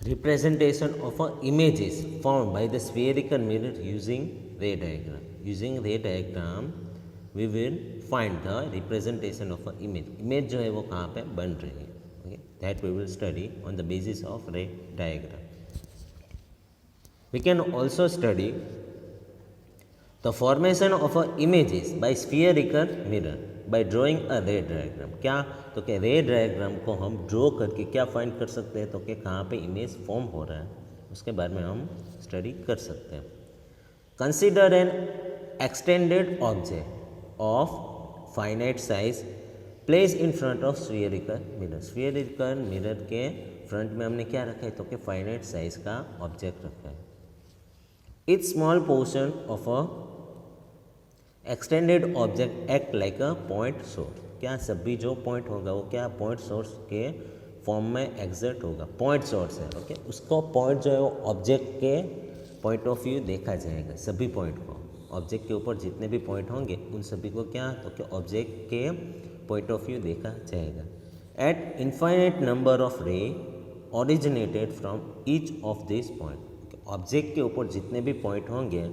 representation of a image is formed by the spherical mirror using ray diagram. Using ray diagram we will find the representation of an image. Image जो है वो कहाँ पे बन रही है. Okay, that we will study on the basis of ray diagram. We can also study the formation of a images by spherical mirror by drawing a ray diagram. क्या तो क्या रे डायग्राम को हम ड्रॉ करके क्या फाइंड कर सकते हैं, तो कि कहाँ पे इमेज फॉर्म हो रहा है उसके बारे में हम स्टडी कर सकते हैं. Consider N extended object of finite size place in front of spherical mirror. Spherical mirror के फ्रंट में हमने क्या रखा है, तो कि फाइनाइट साइज का ऑब्जेक्ट रखा है. Etch small portion of a extended object act like a point source. क्या सभी जो पॉइंट होगा वो क्या पॉइंट सोर्स के फॉर्म में एग्जर्ट होगा. पॉइंट सोर्स है, ओके, उसको पॉइंट जो है वो ऑब्जेक्ट के पॉइंट ऑफ व्यू देखा जाएगा. सभी पॉइंट को ऑब्जेक्ट के ऊपर जितने भी पॉइंट होंगे उन सभी को क्या, तो क्या ऑब्जेक्ट के पॉइंट ऑफ व्यू देखा जाएगा. एट इनफाइनाइट नंबर ऑफ रे originated from each of this point. Object के ऊपर जितने भी पॉइंट होंगे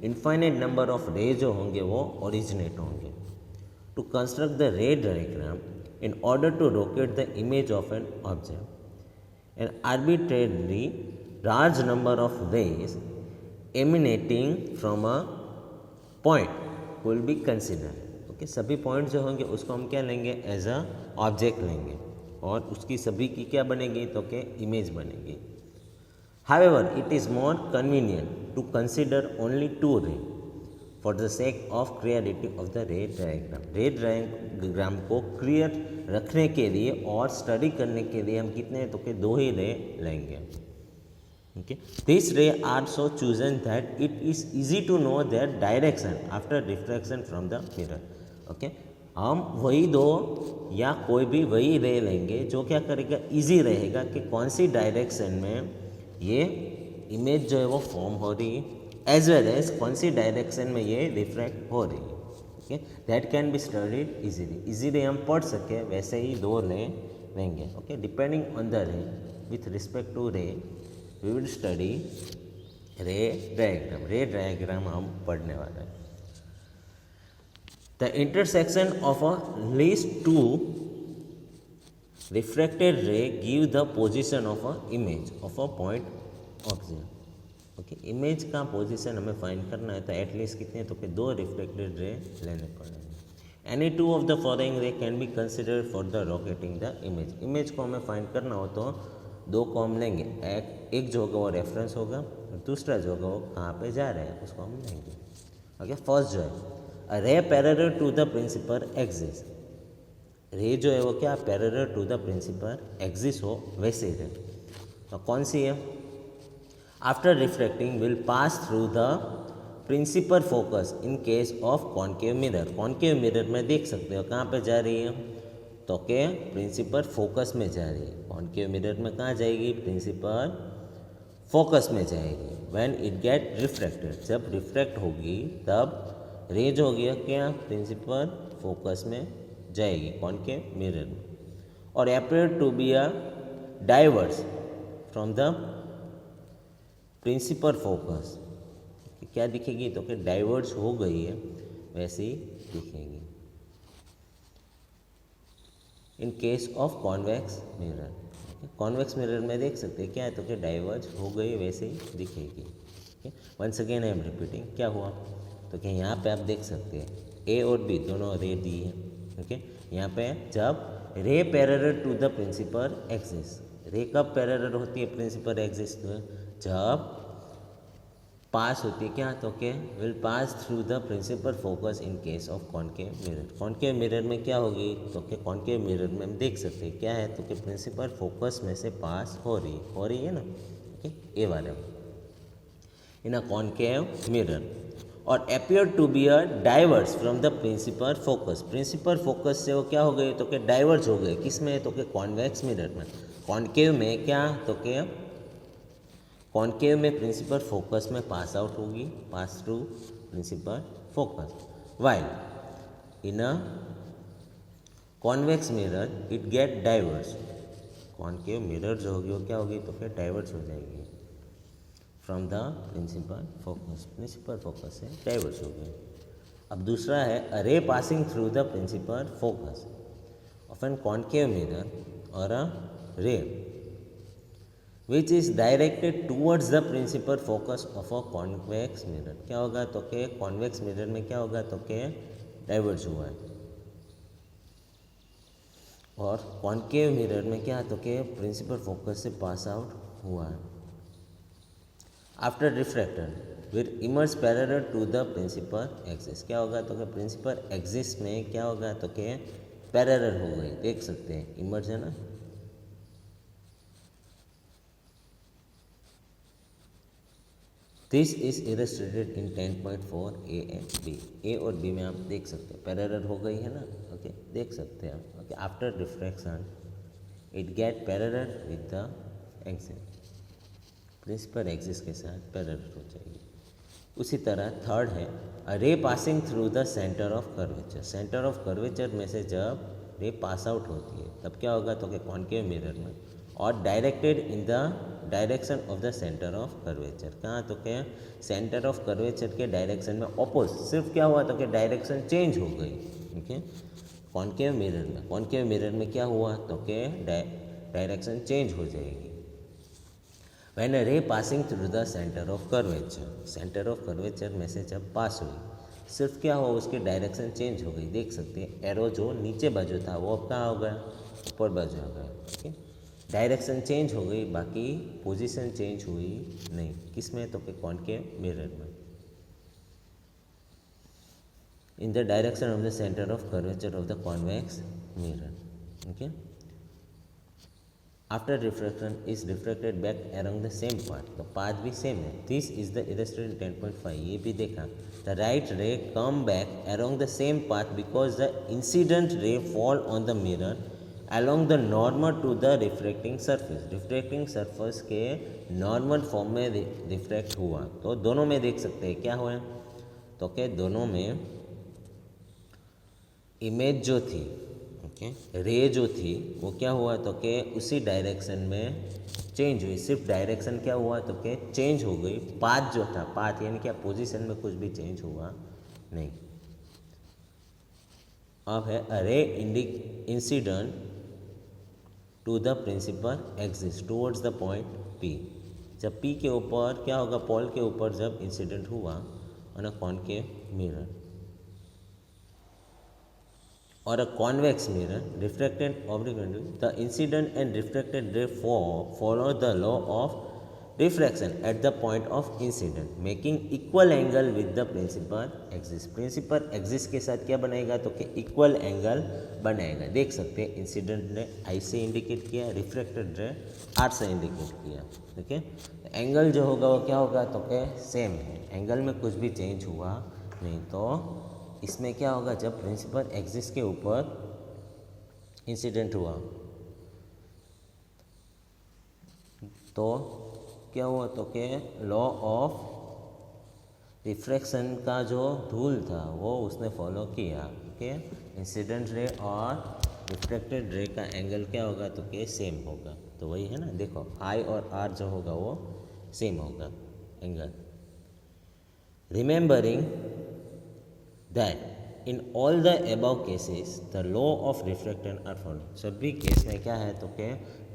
इनफाइनाइट नंबर ऑफ रे जो होंगे वो ओरिजिनेट होंगे. To construct the ray diagram in order to locate the image of an object an arbitrary large number of rays emanating from a point will be consider. Okay, सभी point जो होंगे उसको हम क्या लेंगे, एज अ ऑब्जेक्ट लेंगे और उसकी सभी की क्या बनेगी, तो कि इमेज बनेगी. However, it is more convenient to consider only two rays for the sake of clarity of the ray diagram. रे डायग्राम को क्लियर रखने के लिए और स्टडी करने के लिए हम कितने, तो कि दो ही रे लेंगे. Okay, these rays are so chosen that it is easy to know their direction after reflection from the mirror. Okay, हम वही दो या कोई भी वही रे लेंगे जो क्या करेगा, इजी रहेगा कि कौन सी डायरेक्शन में ये इमेज जो है वो फॉर्म हो रही है, एज वेल एज कौन सी डायरेक्शन में ये रिफ्लेक्ट हो रही है. Okay, that can be studied easily. Easily हम पढ़ सके वैसे ही दो रे लेंगे. Okay, depending on the ray with respect to ray we will study ray diagram. Ray diagram हम पढ़ने वाले हैं. The intersection of a least two refracted ray give the position of a image of a point object. Okay, image का position हमें find करना है तो at least कितने, तो कि दो रिफ्लेक्टेड रे लेने पड़ेंगे. Any two of the following ray can be considered for the locating the image. Image को हमें फाइंड करना हो तो दो को हम लेंगे. एक जो होगा वो रेफरेंस होगा और दूसरा जो होगा वो कहाँ पे जा रहा है उसको हम लेंगे. ओके, फर्स्ट जो है a ray parallel to the principal axis. Ray जो है वो क्या parallel to the principal axis हो वैसे रे. तो कौन सी है, after reflecting will pass through the principal focus in case of concave mirror. Concave mirror में देख सकते हो कहाँ पे जा रही है, तो के प्रिंसिपल फोकस में जा रही है. कॉन्केव मिरर में कहाँ जाएगी, प्रिंसिपल फोकस में जाएगी. व्हेन इट गेट रिफ्लेक्टेड, जब रिफ्लेक्ट होगी तब रे जो होगी क्या प्रिंसिपल फोकस में जाएगी कॉन्केव मिरर में. और appear to be a diverse from the principal focus. क्या दिखेगी, तो कि डाइवर्स हो गई है वैसे ही दिखेगी. इन case of convex mirror, convex mirror में देख सकते हैं क्या है, तो कि डाइवर्स हो गई वैसे ही दिखेगी. Once again I am repeating, क्या हुआ, तो कि यहाँ पे आप देख सकते हैं ए और बी दोनों रे दी है. ओके, यहाँ पे जब ray parallel to the principal axis, ray कब पैरेलल होती है प्रिंसिपल एक्सिस, तो जब पास होती है क्या, तो के will pass through the principal focus in case of concave mirror. Concave mirror में क्या होगी, तो के कॉन्केव मिरर में हम देख सकते हैं क्या है, तो कि प्रिंसिपल फोकस में से पास हो रही है ना. ओके, ए वाले इन अ कॉन्केव मिरर और appear to be a diverge from the principal focus. Principal focus से वो क्या हो गई, तो कि डाइवर्ज हो गए. किस में, तो कि कॉन्वेक्स मिरर में. कॉन्केव में क्या, तो कि कॉन्केव में प्रिंसिपल फोकस में पास आउट होगी, pass through principal focus. While in a convex mirror it get diverge. Concave mirror जो होगी वो क्या होगी, तो फिर डाइवर्ज हो जाएगी फ्रॉम द प्रिंसिपल फोकस से डाइवर्ज हो गई। अब दूसरा है a ray passing through the principal focus of an concave mirror और a ray which is directed towards the principal focus of a convex mirror. क्या होगा, तो के कॉन्वेक्स मिरर में क्या होगा, तो के डाइवर्ज हुआ है, और कॉनकेव मिरर में क्या, तो के प्रिंसिपल फोकस से पास आउट हुआ है। After refractor will emerge parallel to the principal axis. क्या होगा, तो के प्रिंसिपल एक्सिस में क्या होगा, तो के पैरेलल हो गई, देख सकते हैं इमर्ज है ना। This is illustrated in 10.4 A and B. A और बी में आप देख सकते हैं पैरेलल हो गई है ना, ओके देख सकते हैं आप। Okay after refraction it get parallel with the axis, principal axis के साथ पैरेलल हो जाएगी। उसी तरह थर्ड है a ray passing through the centre of curvature. Centre of curvature में से जब रे पास आउट होती है तब क्या होगा, तो कि कॉनकेव मिरर में और directed in the direction of the centre of curvature. कहाँ, तो क्या सेंटर ऑफ कर्वेचर के डायरेक्शन में ऑपोजिट, सिर्फ क्या हुआ, तो कि डायरेक्शन चेंज हो गई। ओके कॉनकेव मिरर में क्या हुआ, तो कि डायरेक्शन चेंज हो जाएगी। When a ray passing through the centre of curvature, centre of curvature में से जब पास हुई सिर्फ क्या हुआ, उसकी डायरेक्शन चेंज हो गई, देख सकते हैं एरो जो नीचे बाजू था वो अब कहाँ हो गया, ऊपर बाजू हो गया। ओके डायरेक्शन चेंज हो गई, बाकी पोजीशन चेंज हुई नहीं, किस में, तो कि कॉनकेव मिरर में, in the direction of the centre of curvature of the convex mirror. Okay after refraction is reflected back around the same path, तो पाथ भी सेम है। This is the illustrated 10.5। ये भी देखा, the right ray come back around the same path because the incident ray fall on the mirror along the normal to the reflecting surface. Reflecting surface के normal form में reflect हुआ, तो दोनों में देख सकते हैं क्या हुआ, तो क्या दोनों में इमेज जो थी, ओके रे जो थी वो क्या हुआ, तो कि उसी डायरेक्शन में चेंज हुई, सिर्फ डायरेक्शन क्या हुआ, तो कि चेंज हो गई, पाथ जो था, पाथ यानी क्या पोजीशन में कुछ भी चेंज हुआ नहीं। अब है अरे incident to the principal axis towards the point P. जब पी के ऊपर क्या होगा, पॉल के ऊपर जब इंसिडेंट हुआ on a concave mirror or a convex mirror reflected obliquely, the incident and reflected ray follow the law of refraction at the point of incident, making equal angle with the principal axis। Principal axis के साथ क्या बनाएगा, तो कि equal angle बनाएगा, देख सकते हैं इंसिडेंट रे आई से इंडिकेट किया, रिफ्लेक्टेड रे आर से इंडिकेट किया। ओके एंगल जो होगा वो क्या होगा, तो कि सेम है, एंगल में कुछ भी चेंज हुआ नहीं। तो इसमें क्या होगा, जब प्रिंसिपल एक्सिस के ऊपर इंसिडेंट हुआ तो क्या हुआ, तो कि लॉ ऑफ रिफ्रैक्शन का जो रूल था वो उसने फॉलो किया। ओके इंसिडेंट रे और रिफ्लेक्टेड रे का एंगल क्या होगा, तो कि सेम होगा, तो वही है ना, देखो आई और आर जो होगा वो सेम होगा angle. Remembering that in all the above cases the law of refraction are follow। सभी केस में क्या है, तो कि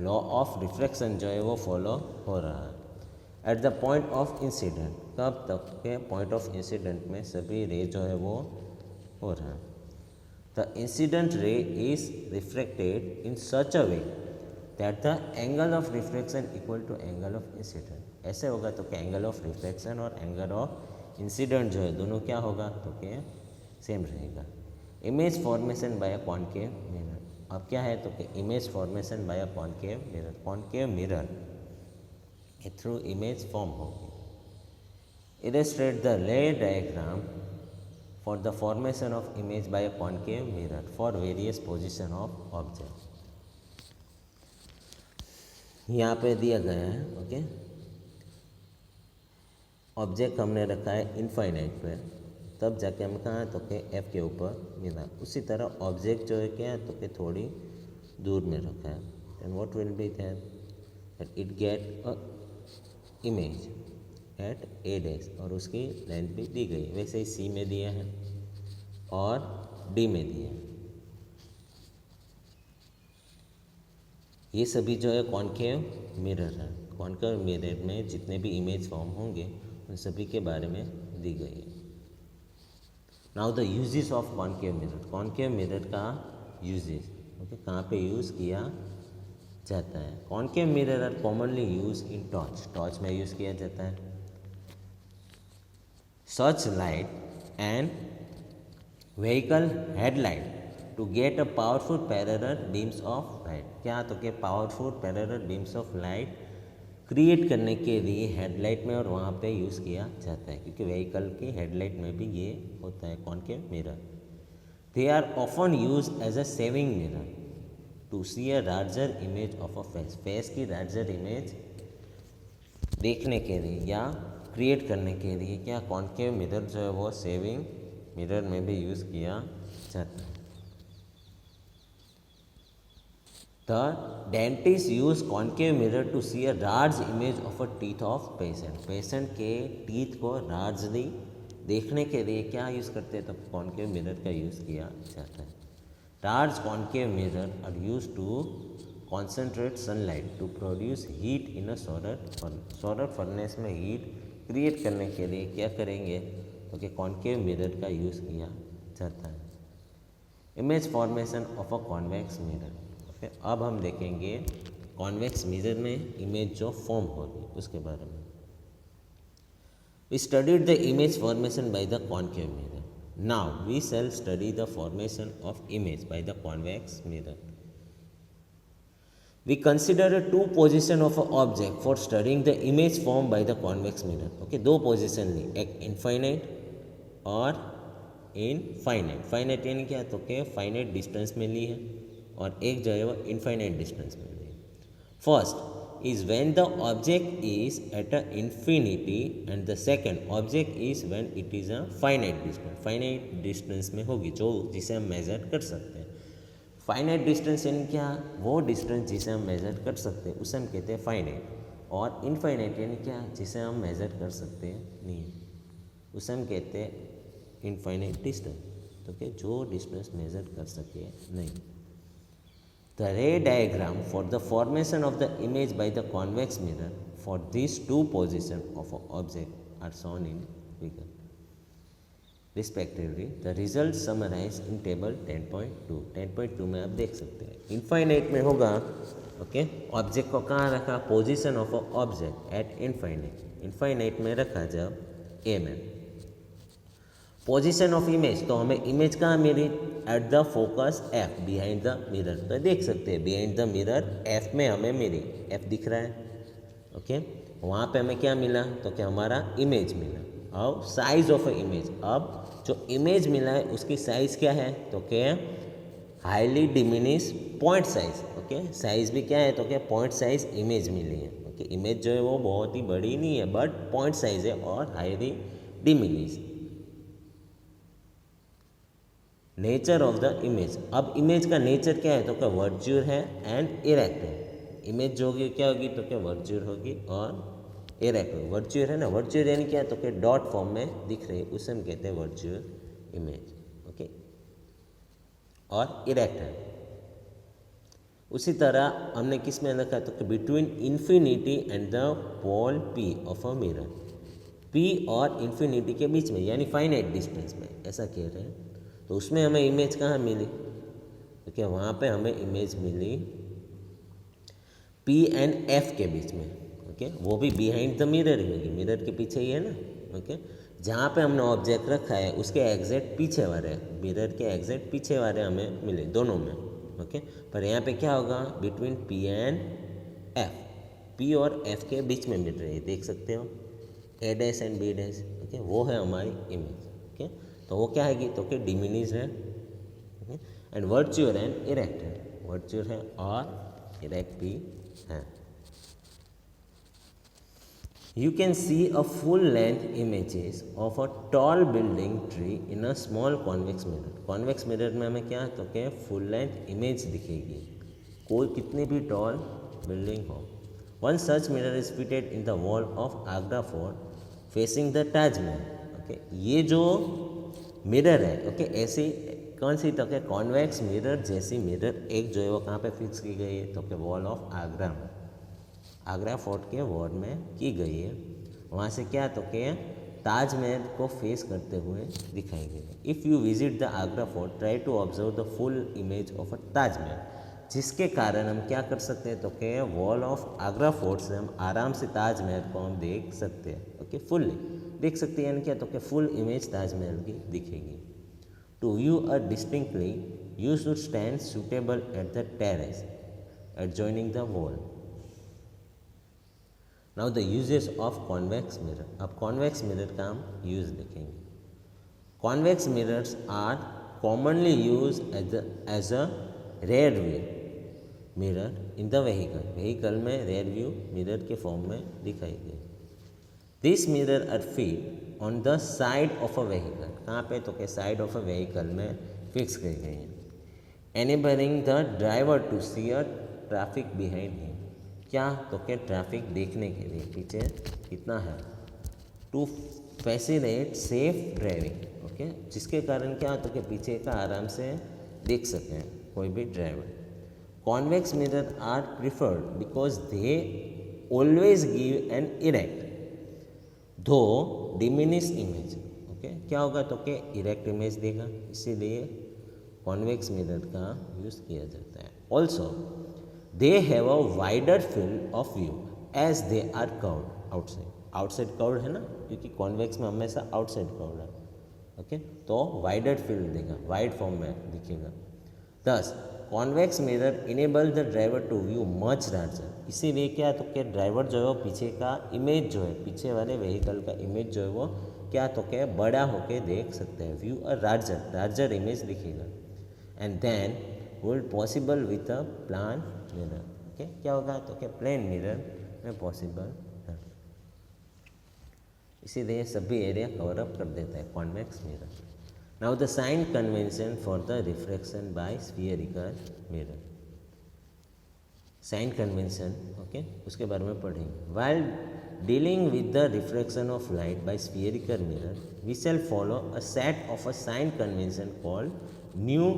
लॉ ऑफ रिफ्रैक्शन जो है वो फॉलो हो रहा है। At the point of incident, कब तक के पॉइंट ऑफ इंसिडेंट में सभी रे जो है वो हो रहा है। The incident ray is reflected in such a way that the angle of reflection equal to angle of incidence. ऐसे होगा तो कि एंगल ऑफ रिफ्लेक्शन और एंगल ऑफ इंसिडेंट जो है दोनों क्या होगा, तो कि सेम रहेगा। Image formation by a concave mirror. अब क्या है, तो कि image formation by a concave mirror, concave mirror through image form होगी। Illustrate the lay diagram for the formation of image bye a concave mirror for various position of object. यहाँ पे दिया गया है, ओके ऑब्जेक्ट हमने रखा है infinite पे, तब जाके हम कहाँ, तो कि एफ के ऊपर मिला। उसी तरह ऑब्जेक्ट जो है क्या, तो कि थोड़ी दूर में रखा है, then what will be there, that it get a image at a dash, और उसकी लेंथ भी दी गई है, वैसे ही सी में दिया है और डी में दिया है। ये सभी जो है कॉन्केव मिरर है। कॉन्केव मिरर में जितने भी इमेज फॉर्म होंगे उन सभी के बारे में दी गई है। Now the uses of concave mirror. Concave mirror का यूजेस, ओके, कहाँ पे यूज़ किया जाता है। Concave mirror are commonly use in torch. Torch में यूज़ किया जाता है। Such light and vehicle headlight to get a powerful parallel beams of light. क्या, तो क्या powerful parallel beams of light create करने के लिए हेडलाइट में और वहाँ पे यूज़ किया जाता है, क्योंकि व्हीकल की हेडलाइट में भी ये होता है concave mirror. They are often use as a shaving mirror to see a larger image of a face. Face की लार्जर इमेज देखने के लिए या क्रिएट करने के लिए क्या कॉन्केव मिरर जो है वो सेविंग मिरर में भी यूज़ किया जाता है। The dentist use concave mirror to see a large image of a teeth of patient. Patient के टीथ को लार्जली देखने के लिए क्या यूज़ करते हैं, तो कॉन्केव मिरर का यूज़ किया जाता है। Large concave mirror are use to concentrate sunlight to produce heat in a solar furnace. Solar furnace में हीट क्रिएट करने के लिए क्या करेंगे, तो कि कॉन्केव मिरर का यूज़ किया जाता है। Image formation of a convex mirror. अब हम देखेंगे कॉन्वेक्स मिरर में इमेज जो फॉर्म होगी उसके बारे में। We studied the image formation by the concave mirror, now we shall study the formation of image by the convex mirror. We consider two position of a object for studying the image form by the convex mirror. Okay, दो position ली, एक infinite और infinite. Finite यानी क्या, तो क्या finite distance में ली है और एक जो है वो इनफाइनाइट डिस्टेंस में ली। First is when the object is at a infinity and the second object is when it is a finite distance. Finite distance में होगी जो जिसे हम मेजर कर सकते हैं। फाइनाइट डिस्टेंस यानी क्या, वो डिस्टेंस जिसे हम मेजर कर सकते हैं उसे हम कहते हैं फाइनाइट, और इनफाइनाइट यानी क्या, जिसे हम मेजर कर सकते नहीं उसे हम कहते हैं इनफाइनाइट डिस्टेंस, तो क्या जो डिस्टेंस मेजर कर सके नहीं। The ray diagram for the formation of the image by the convex mirror for these two positions of an object are shown in figure respectively. The results summarized in table 10.2. 10.2 में आप देख सकते हैं। Infinite में होगा, okay, object को कहाँ रखा, position of a object at infinite. Infinite में रखा जब ए में। पोजीशन ऑफ इमेज, तो हमें इमेज कहाँ मिली, at the focus F behind the mirror. तो देख सकते हैं बिहाइंड द मिरर एफ में हमें मिली, एफ दिख रहा है, ओके। वहाँ पे हमें क्या मिला, तो क्या हमारा इमेज मिला। और साइज ऑफ ए इमेज, अब जो इमेज मिला है उसकी साइज़ क्या है, तो क्या highly diminish point size, okay. Size भी क्या है, तो क्या पॉइंट साइज इमेज मिली है, ओके। इमेज जो है वो बहुत ही बड़ी नहीं है बट पॉइंट साइज है और highly diminish. Nature of the image, अब इमेज का नेचर क्या है, तो क्या वर्च्यूअल है एंड इरेक्ट है। इमेज जो होगी क्या होगी, तो क्या वर्च्यूअल होगी और इरेक्ट होगी। वर्च्यूअल है ना, वर्च्यूअल यानी क्या है, तो क्या डॉट फॉर्म में दिख रही है उसे हम कहते हैं वर्च्यूअल इमेज, ओके। और इरेक्ट है। उसी तरह हमने किस में रखा है, तो between infinity and the pole P of a mirror. P और इन्फिनिटी के बीच में यानी फाइनाइट डिस्टेंस में, ऐसा कह रहे हैं। तो उसमें हमें इमेज कहाँ मिली, तो क्या वहाँ पे हमें इमेज मिली पी एंड एफ के बीच में, ओके। वो भी बिहाइंड द मिरर ही होगी, मिरर के पीछे ही है ना, ओके। जहाँ पे हमने ऑब्जेक्ट रखा है उसके एग्जैक्ट पीछे वाले, मिरर के एग्जैक्ट पीछे वाले हमें मिले दोनों में, ओके। पर यहाँ पे क्या होगा, between P and F, P और एफ के बीच में मिल रही है, देख सकते हो, A dash and B dash, okay. वो है हमारी इमेज, ओके। तो वो क्या है, तो कि डिमिनिश है, okay, and virtual and erect है। वर्च्यूअल है और इरेक्ट भी है। You can see a full length images of a tall building tree in a small convex mirror. convex mirror में हमें क्या, तो क्या फुल लेंथ इमेज दिखेगी कोई कितनी भी टॉल बिल्डिंग हो। One such mirror is fitted in the wall of Agra fort facing the Taj Mahal. Okay, ये जो मिरर है, ओके, ऐसी कौन सी, तो क्या कॉन्वेक्स मिरर जैसी मिरर एक जो है वो कहाँ पे फिक्स की गई है, तो क्या वॉल ऑफ आगरा में, आगरा फोर्ट के वॉल में की गई है। वहाँ से क्या, तो क्या ताजमहल को फेस करते हुए दिखाई गई है। If you visit the Agra fort try to observe the full image of अ ताजमहल, जिसके कारण हम क्या कर सकते हैं, तो क्या वॉल ऑफ आगरा फोर्ट से हम आराम से ताजमहल को हम देख सकते हैं। ओके, फुल्ली देख सकते हैं, यानी क्या, तो क्या फुल इमेज ताजमहल की दिखेगी। To view a distinctly you should stand suitable at the terrace adjoining the wall. Now the uses of convex mirror. अब कॉन्वेक्स मिरर का हम यूज देखेंगे। Convex mirrors are commonly use as a rear view mirror in the vehicle में rear view mirror के form में दिखाई गई। This mirror are fit on the side of a vehicle, कहाँ पे, तो क्या साइड ऑफ अ व्हीकल में फिक्स की गई है। Enabling the driver to see a traffic behind him, क्या, तो क्या ट्रैफिक देखने के लिए पीछे कितना है, to facilitate safe driving. Okay, जिसके कारण क्या, तो क्या पीछे का आराम से देख सकें कोई भी driver. Convex mirror are preferred because they always give an erect though diminish image. Okay, क्या होगा, तो क्या इरेक्ट इमेज देगा, इसीलिए कॉन्वेक्स मिरर का यूज़ किया जाता है। Also they have a wider field of view as they are curved outside. Outside curved है ना, क्योंकि कॉन्वेक्स में हमेशा आउटसाइड कर्व्ड है। ओके, तो वाइडर फील्ड देगा, वाइड फॉर्म में दिखेगा। This convex mirror enable the driver to view much larger, इसीलिए क्या, तो क्या ड्राइवर जो है वो पीछे का इमेज जो है, पीछे वाले व्हीकल का इमेज जो है वो क्या, तो क्या बड़ा होके देख सकते हैं। व्यू अ लार्जर इमेज दिखेगा। And than world possible with a plane mirror. Okay, क्या होगा, तो क्या प्लेन मिरर में पॉसिबल है, इसीलिए सभी एरिया कवर अप कर देता है convex mirror. Now the sign convention for the reflection by spherical mirror. Sign convention, okay, उसके बारे में पढ़ेंगे। While dealing with the reflection of light by spherical mirror we shall follow a set of a sign convention called new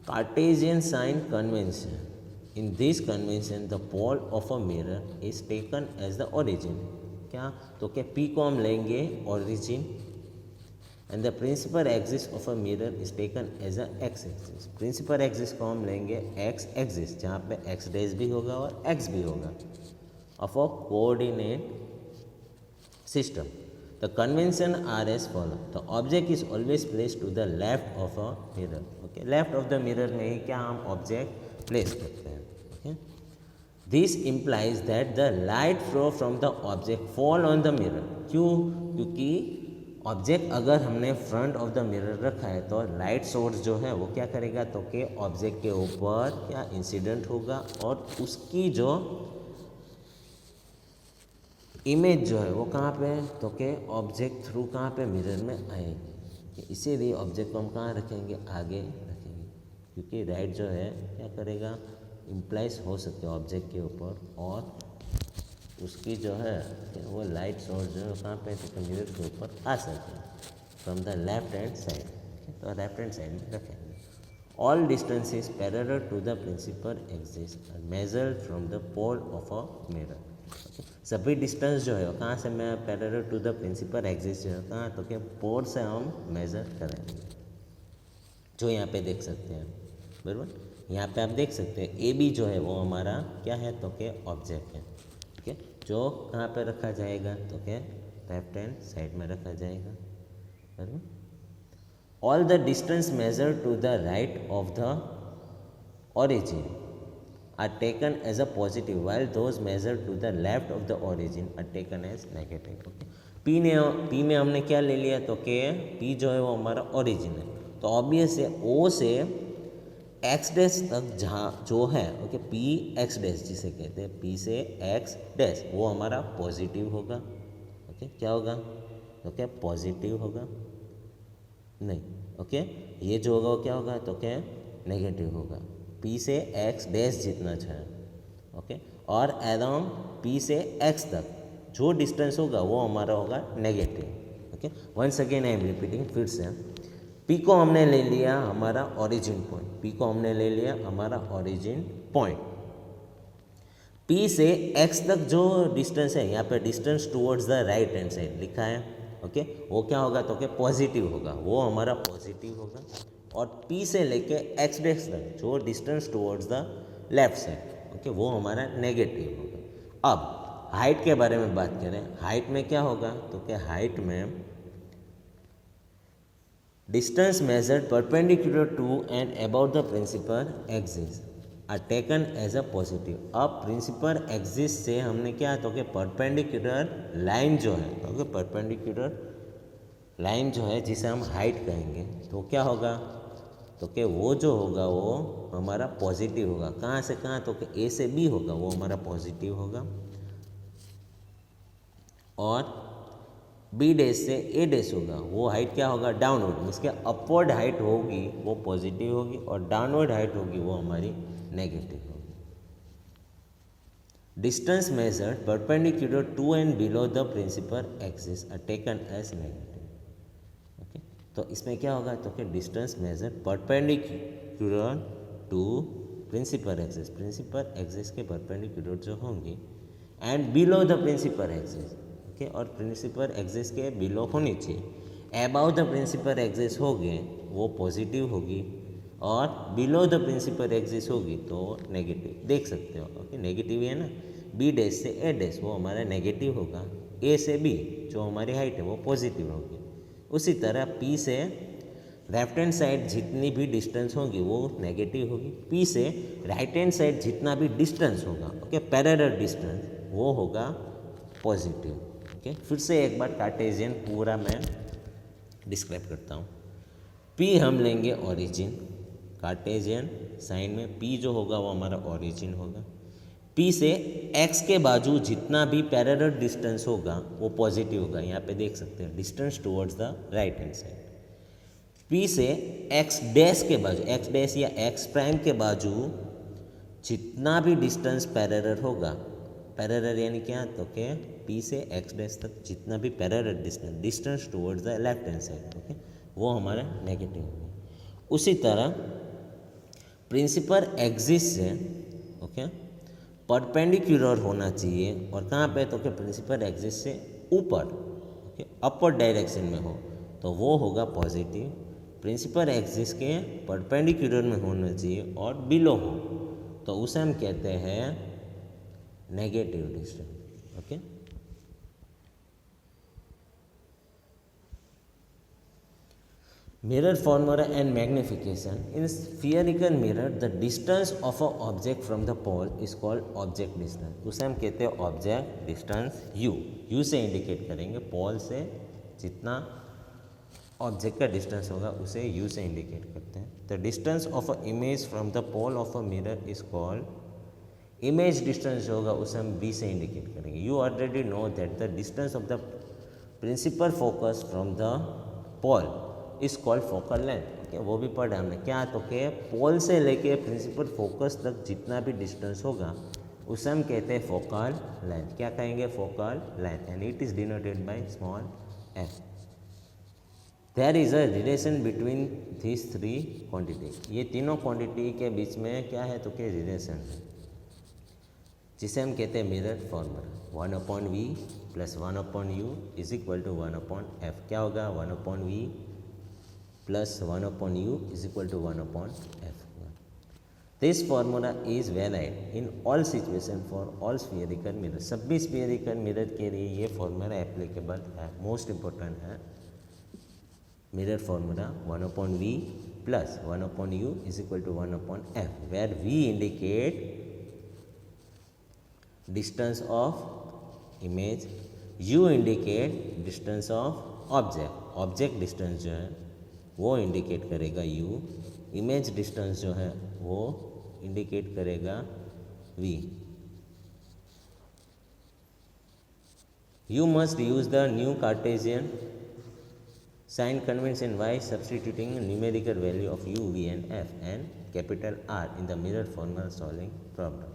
Cartesian sign convention. In this convention the pole of a mirror is taken as the origin, क्या, तो क्या P को हम लेंगे origin, and the principal axis of a mirror is taken as a x axis. Principal axis को हम लेंगे x axis, जहाँ पे एक्स डैश भी होगा और एक्स भी होगा, of a coordinate system. The convention are as follow, the object is always place to the left of a mirror. Okay, left of the mirror में ही क्या हम ऑब्जेक्ट प्लेस करते हैं। Okay, this implies that the light flow from the object fall on the mirror. क्यों, क्योंकि object अगर हमने फ्रंट ऑफ द मिरर रखा है तो लाइट सोर्स जो है वो क्या करेगा, तो कि ऑब्जेक्ट के ऊपर क्या इंसिडेंट होगा और उसकी जो इमेज जो है वो कहाँ पे, तो कि ऑब्जेक्ट थ्रू कहाँ पे, मिरर में आएगी। इसीलिए ऑब्जेक्ट को हम कहाँ रखेंगे, आगे रखेंगे, क्योंकि लाइट जो है क्या करेगा, इम्प्लाइज हो सकते हैं ऑब्जेक्ट के ऊपर और उसकी जो है वो लाइट सोर्स जो है कहाँ पे, तो मिरर के ऊपर आ सकते हैं from the left hand side. तो लेफ्ट हैंड साइड में रखेंगे। All distances parallel to the principal axis are measured from the pole of a mirror. सभी डिस्टेंस जो है कहाँ से, मैं parallel to the principal axis जो है कहाँ, तो क्या पोल से हम मेजर करेंगे, जो यहाँ पे देख सकते हैं। बराबर, यहाँ पे आप देख सकते हैं ए बी जो है वो हमारा क्या है, तो क्या ऑब्जेक्ट है। ठीक है, जो कहाँ पे रखा जाएगा, तो क्या लेफ्ट हैंड साइड में रखा जाएगा। बराबर, all the distance measure to the right of the origin are taken as a positive while those measured to the left of the origin are taken as negative। Okay, P में हमने क्या ले लिया, तो के पी जो है वो हमारा ओरिजिन है, तो ऑब्वियस है ओ से एक्स डैश तक जहाँ जो है, ओके, पी एक्स डैश जिसे कहते हैं, पी से एक्स डैश वो हमारा पॉजिटिव होगा। ओके, क्या होगा, तो क्या पॉजिटिव होगा, नहीं, ओके, ये जो होगा वो क्या होगा, तो क्या नेगेटिव होगा। P से x डैश जितना है, ओके, और अराउंड P से x तक जो डिस्टेंस होगा वो हमारा होगा negative. Okay, once again I am repeating, फिर से P को हमने ले लिया हमारा ओरिजिन पॉइंट, P को हमने ले लिया हमारा ओरिजिन पॉइंट। P से x तक जो डिस्टेंस है, यहाँ पे distance towards the right hand side लिखा है, ओके, वो क्या होगा तो कि पॉजिटिव होगा, वो हमारा पॉजिटिव होगा। और P से लेके x डैश तक जो distance towards the left side, okay, वो हमारा नेगेटिव होगा। अब हाइट के बारे में बात करें, हाइट में क्या होगा तो कि हाइट में distance measured perpendicular to and about the principal axis are taken as a positive. अब प्रिंसिपल एक्सिस से हमने क्या तो कि परपेंडिकुलर लाइन जो है, ओके, परपेंडिकुलर लाइन जो है जिसे हम हाइट कहेंगे, तो क्या होगा तो कि वो जो होगा वो हमारा पॉजिटिव होगा। कहाँ से कहाँ तो कि A से B होगा, वो हमारा पॉजिटिव होगा, और B डैश से A डैश होगा, वो हाइट क्या होगा डाउनवर्ड, मीन्स के अपवर्ड हाइट होगी वो पॉजिटिव होगी, और डाउनवर्ड हाइट होगी वो हमारी नेगेटिव होगी। Distance measured perpendicular to and below the principal axis are taken as negative. Okay, तो इसमें क्या होगा तो कि distance measured perpendicular to principal axis के परपेंडिकुलर जो होंगे and below the principal axis, okay, और प्रिंसिपल एक्सिस के बिलो होनी चाहिए। अबाउ द प्रिंसिपल एक्सिस होगी वो पॉजिटिव होगी, और बिलो द प्रिंसिपल एक्सिस होगी तो नेगेटिव। देख सकते हो, ओके, नेगेटिव है ना, B डैश से A डैश वो हमारा नेगेटिव होगा, A से B जो हमारी हाइट है वो पॉजिटिव होगी। उसी तरह P से लेफ्ट हैंड साइड जितनी भी डिस्टेंस होगी वो नेगेटिव होगी, P से राइट हैंड साइड जितना भी डिस्टेंस होगा, ओके, पैरेलल डिस्टेंस, वो होगा पॉजिटिव। ओके, फिर से एक बार कार्टेशियन पूरा मैं डिस्क्राइब करता हूँ। P हम लेंगे ओरिजिन, कार्टेशियन साइन में P जो होगा वो हमारा ओरिजिन होगा। P से x के बाजू जितना भी पैरेलल डिस्टेंस होगा वो पॉजिटिव होगा, यहाँ पे देख सकते हैं distance towards the right hand side. P से x डैश के बाजू, x डैश या x प्राइम के बाजू जितना भी डिस्टेंस पैरेलल होगा, पैरेलल यानी क्या तो कि P से x डैश तक जितना भी parallel distance towards the left hand side, okay, वो हमारा नेगेटिव होगा। उसी तरह प्रिंसिपल एक्सिस से, ओके, परपेंडिकुलर होना चाहिए, और कहाँ पे तो कि प्रिंसिपल एक्सिस से ऊपर, ओके, अपवर्ड डायरेक्शन में हो तो वो होगा पॉजिटिव। प्रिंसिपल एक्सिस के परपेंडिकुलर में होना चाहिए और बिलो हो तो उसे हम कहते हैं negative distance. Okay, mirror formula and magnification. In spherical mirror, the distance of an object from the pole is called object distance. उसे हम कहते हैं ऑब्जेक्ट डिस्टेंस u, u से इंडिकेट करेंगे, पोल से जितना ऑब्जेक्ट का डिस्टेंस होगा उसे u से इंडिकेट करते हैं। The distance of a image from the pole of a mirror is called, image distance जो होगा उसे हम v से इंडिकेट करेंगे। You already know that the distance of the principal focus from the pole is called focal length. Okay, वो भी पढ़ा हमने, क्या तो कि पोल से लेके प्रिंसिपल फोकस तक जितना भी डिस्टेंस होगा उसे हम कहते हैं फोकल लेंथ। क्या कहेंगे? Focal length, and it is denoted by small f। There is a relation between this three quantity. ये तीनों क्वांटिटी के बीच में क्या है तो क्या रिलेशन है, जिसे हम कहते हैं mirror formula. 1/v plus 1/u is equal to 1/f। क्या होगा? 1/v plus 1/u is equal to 1/f। This formula is valid in all situation for all spherical mirror. सभी स्फीयरिकल मिरर के लिए ये फॉर्मूला एप्लीकेबल है, most important है। Mirror formula 1/v plus 1/u is equal to 1/f, where v indicate distance of image, u indicate distance of object. Object distance जो है वो indicate करेगा u, इमेज डिस्टेंस जो है वो इंडिकेट करेगा v। You must use the new Cartesian Sign convention by substituting numerical value of u, v and f and capital R in the mirror formula solving problem.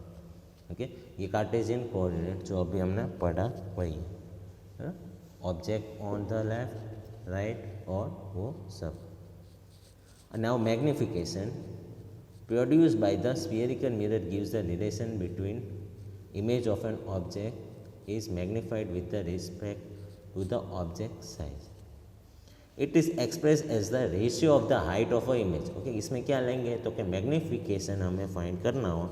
Okay ये Cartesian coordinate जो अभी हमने पढ़ा वही है, object on the left right और वो सब. Now magnification produced by the spherical mirror gives the relation between image of an object is magnified with the respect to the object size. It is expressed as the ratio of the height of a image. Okay इसमें क्या लेंगे तो कि magnification हमें find करना हो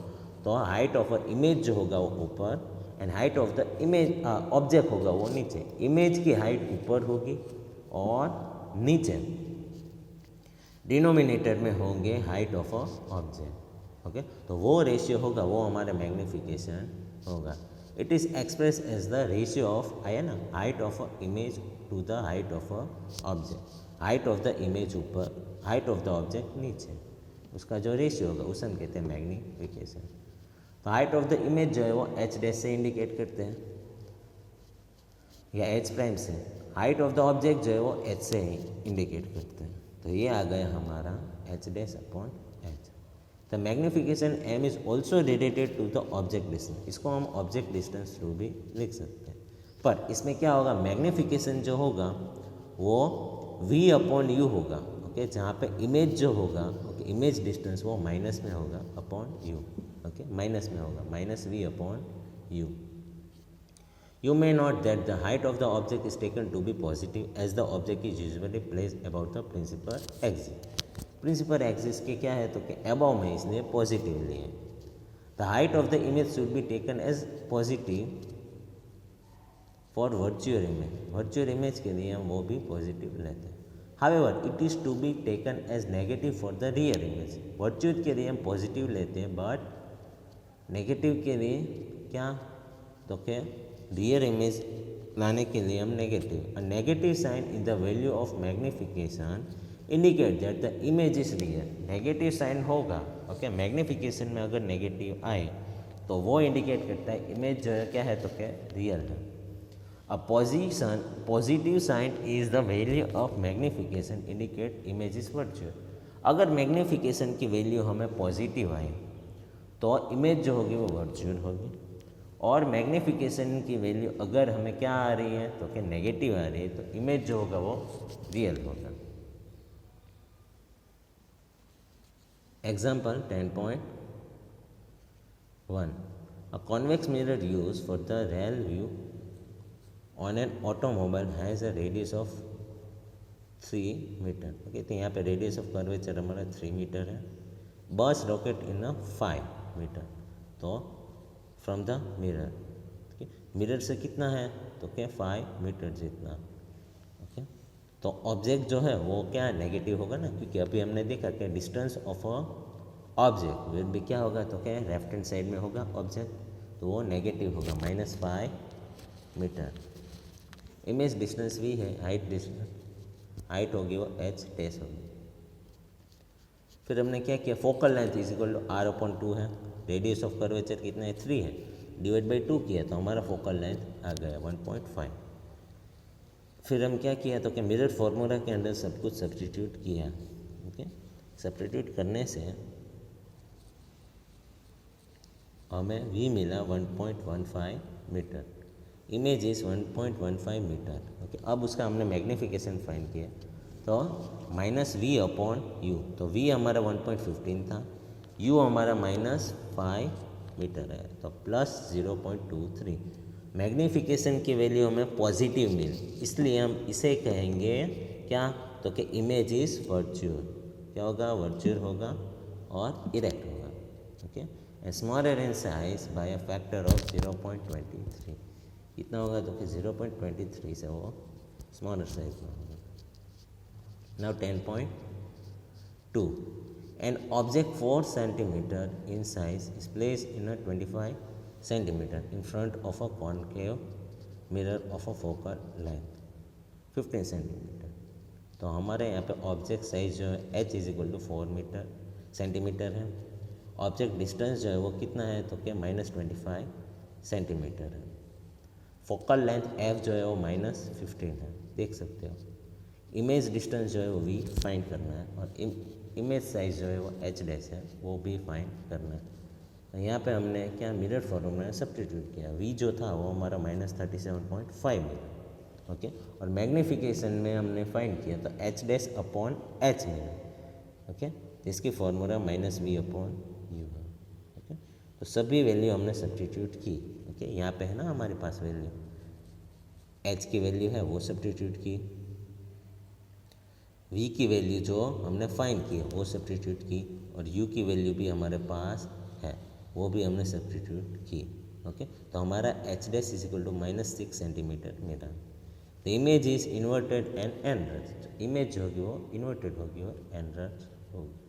तो height of a image जो होगा वो ऊपर and height of the image object होगा वो नीचे. इमेज की हाइट ऊपर होगी और नीचे डिनोमिनेटर में होंगे height of a object. Okay तो वो रेशियो होगा वो हमारा मैग्निफिकेशन होगा. It is express as the ratio of आया ना height of a image to the height of a object. Height of the image ऊपर हाइट ऑफ द ऑब्जेक्ट नीचे उसका जो रेशियो होगा उसे हम कहते हैं मैग्निफिकेशन. तो हाइट ऑफ द इमेज जो है वो एच डैश से इंडिकेट करते हैं या एच प्राइम से. हाइट ऑफ द ऑब्जेक्ट जो है वो एच से ही इंडिकेट करते हैं. तो ये आ गया हमारा h dash upon h. The magnification m is also related to the object distance. इसको हम ऑब्जेक्ट डिस्टेंस थ्रू भी लिख सकते हैं. पर इसमें क्या होगा मैग्निफिकेशन जो होगा वो वी अपॉन यू होगा. ओके जहाँ पे इमेज जो होगा ओके इमेज डिस्टेंस वो माइनस में होगा अपॉन यू. ओके माइनस में होगा minus v upon u. You may note that the height of the object is taken to be positive as the object is usually placed about the principal axis. Principal axis के क्या है तो कि above में इसने positive लिए. The height of the image should be taken as positive for virtual image. Virtual image के लिए हम वो भी पॉजिटिव लेते हैं. However, it is to be taken as negative for the real image. Virtual के लिए हम पॉजिटिव लेते हैं but नेगेटिव के लिए क्या तो क्या रियल इमेज लाने के लिए हम negative. A negative sign in the value of magnification indicate that the image is real. Negative sign होगा ओके मैग्निफिकेशन में अगर नेगेटिव आए तो वो इंडिकेट करता है इमेज जो है क्या है तो क्या रियल है. A positive sign is the value of magnification indicate image is virtual. अगर मैग्निफिकेशन की वैल्यू हमें पॉजिटिव आए तो इमेज जो होगी वो वर्चुअल होगी. और मैग्निफिकेशन की वैल्यू अगर हमें क्या आ रही है तो क्या नेगेटिव आ रही है तो इमेज जो होगा वो रियल होगा. Example 10.1 a convex mirror use for the rear view on an automobile has a radius of 3 metre. Okay तो यहाँ पे रेडियस ऑफ कर्वेचर हमारा 3 मीटर है. बस रॉकेट इन 5 मीटर. तो फ्रॉम द मिरर मिरर से कितना है तो क्या 5 मीटर जितना. ओके तो ऑब्जेक्ट जो है वो क्या नेगेटिव होगा ना क्योंकि अभी हमने देखा कि distance of a object will भी क्या होगा तो क्या लेफ्ट हैंड साइड में होगा ऑब्जेक्ट तो वो नेगेटिव होगा -5 मीटर. इमेज डिस्टेंस भी है हाइट होगी वो एच डैश होगी. फिर हमने क्या किया focal length is equal to R upon 2 है. रेडियस ऑफ कर्वेचर कितना है 3 है डिवाइड बाई 2 किया तो हमारा फोकल लेंथ आ गया 1.5. फिर हम क्या किया तो क्या मिरर फार्मूला के अंदर सब कुछ सब्स्टिट्यूट किया. ओके सब्स्टिट्यूट करने से हमें वी मिला 1.15 metre. Image is 1.15 metre. Okay अब उसका हमने मैग्निफिकेशन फाइंड किया तो माइनस वी अपॉन यू. तो वी हमारा 1.15 था यू हमारा -5 मीटर है तो +0.23. मैग्नीफिकेशन की वैल्यू हमें पॉजिटिव मिली इसलिए हम इसे कहेंगे क्या तो कि इमेज इज़ वर्चुअल. क्या होगा वर्चुअल होगा और इरेक्ट होगा. Okay smaller in size by a factor of 0.23. कितना होगा तो कि 0.23 से वो स्मॉलर साइज में होगा. Now 10.2 An object 4 centimeter in size is placed in a 25 centimeter in front of a concave mirror of a focal length 15 centimeter. तो हमारे यहाँ पे ऑब्जेक्ट साइज जो है h is equal to 4 centimetre है. Object distance जो है वो कितना है तो क्या -25 सेंटीमीटर है. फोकल लेंथ f जो है वो -15 है. देख सकते हो इमेज डिस्टेंस जो है वो v फाइंड करना है, और इमेज साइज जो है वो h डैश है, वो भी फाइंड करना है। तो यहाँ पे हमने क्या मिरर फॉर्मूला में सब्स्टिट्यूट किया, v जो था वो हमारा -37.5 मिला, ओके। और मैग्नीफिकेशन में हमने फाइंड किया तो h डैश अपॉन h मिला, ओके। तो इसकी फॉर्मूला -v/u है, ओके। तो सभी वैल्यू हमने सब्स्टिट्यूट की, ओके। यहाँ पे है ना हमारे पास वैल्यू, h की वैल्यू है वो सब्स्टिट्यूट की, v की वैल्यू जो हमने फाइंड की वो सब्स्टिट्यूट की, और u की वैल्यू भी हमारे पास है वो भी हमने सब्स्टिट्यूट की, ओके। तो हमारा h dash is equal to -6 centimetre मिला। The image is inverted and enlarged, image जो होगी वो इन्वर्टेड होगी और एनरज्ड होगी।